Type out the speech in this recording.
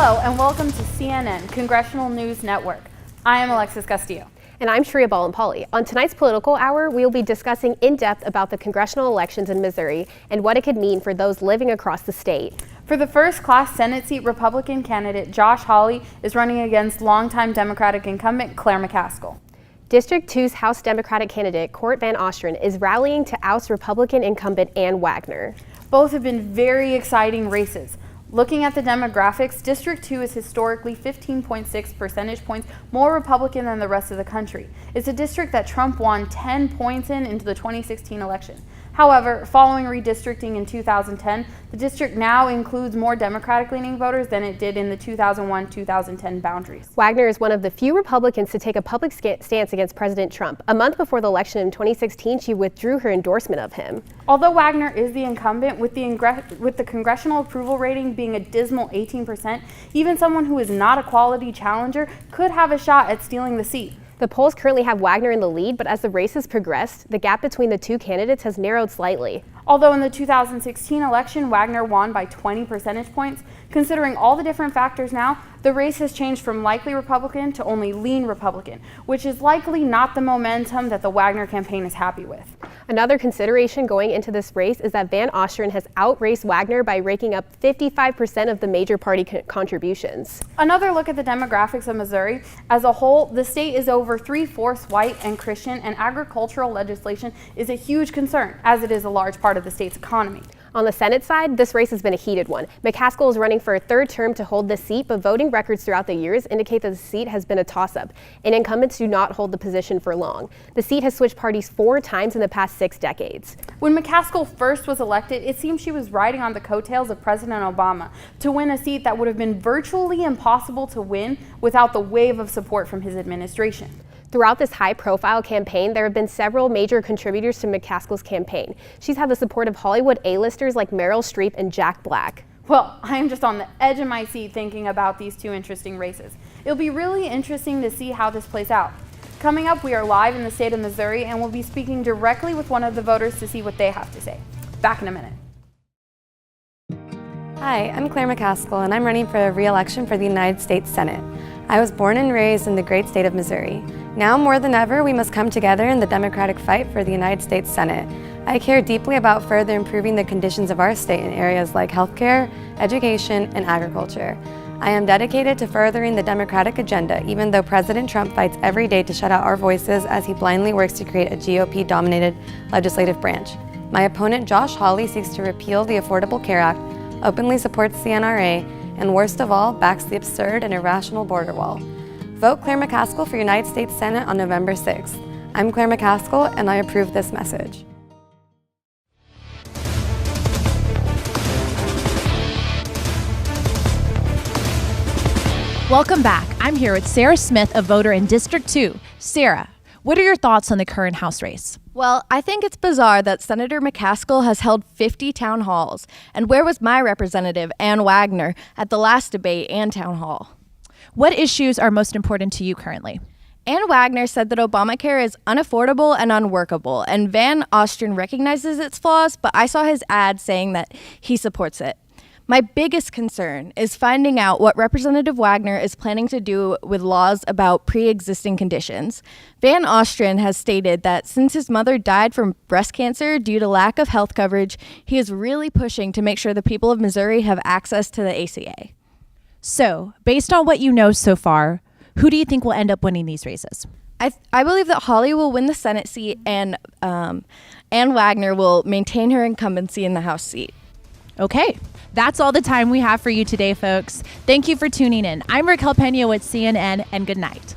Hello and welcome to CNN, Congressional News Network. I am Alexis Castillo. And I'm Theriault. On tonight's Political Hour, we will be discussing in depth about the congressional elections in Missouri and what it could mean for those living across the state. For the first-class Senate seat, Republican candidate Josh Hawley is running against longtime Democratic incumbent Claire McCaskill. District 2's House Democratic candidate Court Van Ostrin is rallying to oust Republican incumbent Ann Wagner. Both have been very exciting races. Looking at the demographics, District 2 is historically 15.6 percentage points more Republican than the rest of the country. It's a district that Trump won 10 points into the 2016 election. However, following redistricting in 2010, the district now includes more Democratic-leaning voters than it did in the 2001-2010 boundaries. Wagner is one of the few Republicans to take a public stance against President Trump. A month before the election in 2016, she withdrew her endorsement of him. Although Wagner is the incumbent, with the congressional approval rating being a dismal 18%, even someone who is not a quality challenger could have a shot at stealing the seat. The polls currently have Wagner in the lead, but as the race has progressed, the gap between the two candidates has narrowed slightly. Although in the 2016 election, Wagner won by 20 percentage points, considering all the different factors now, the race has changed from likely Republican to only lean Republican, which is likely not the momentum that the Wagner campaign is happy with. Another consideration going into this race is that Van Ostrin has outraced Wagner by raking up 55% of the major party contributions. Another look at the demographics of Missouri. As a whole, the state is over 3/4 white and Christian, and agricultural legislation is a huge concern, as it is a large part of the state's economy. On the Senate side, this race has been a heated one. McCaskill is running for a third term to hold this seat, but voting records throughout the years indicate that the seat has been a toss-up, and incumbents do not hold the position for long. The seat has switched parties 4 times in the past 6 decades. When McCaskill first was elected, it seemed she was riding on the coattails of President Obama to win a seat that would have been virtually impossible to win without the wave of support from his administration. Throughout this high-profile campaign, there have been several major contributors to McCaskill's campaign. She's had the support of Hollywood A-listers like Meryl Streep and Jack Black. Well, I am just on the edge of my seat thinking about these two interesting races. It'll be really interesting to see how this plays out. Coming up, we are live in the state of Missouri, and we'll be speaking directly with one of the voters to see what they have to say. Back in a minute. Hi, I'm Claire McCaskill, and I'm running for re-election for the United States Senate. I was born and raised in the great state of Missouri. Now more than ever, we must come together in the Democratic fight for the United States Senate. I care deeply about further improving the conditions of our state in areas like healthcare, education, and agriculture. I am dedicated to furthering the Democratic agenda, even though President Trump fights every day to shut out our voices as he blindly works to create a GOP-dominated legislative branch. My opponent, Josh Hawley, seeks to repeal the Affordable Care Act, openly supports the NRA, and worst of all, backs the absurd and irrational border wall. Vote Claire McCaskill for United States Senate on November 6th. I'm Claire McCaskill, and I approve this message. Welcome back. I'm here with Sarah Smith, a voter in District 2. Sarah, what are your thoughts on the current House race? Well, I think it's bizarre that Senator McCaskill has held 50 town halls. And where was my representative, Ann Wagner, at the last debate and town hall? What issues are most important to you currently? Ann Wagner said that Obamacare is unaffordable and unworkable, and Van Ostrin recognizes its flaws, but I saw his ad saying that he supports it. My biggest concern is finding out what Representative Wagner is planning to do with laws about pre-existing conditions. Van Ostrin has stated that since his mother died from breast cancer due to lack of health coverage, he is really pushing to make sure the people of Missouri have access to the ACA. So, based on what you know so far, who do you think will end up winning these races? I believe that Hawley will win the Senate seat and Ann Wagner will maintain her incumbency in the House seat. Okay, that's all the time we have for you today, folks. Thank you for tuning in. I'm Raquel Pena with CNN, and good night.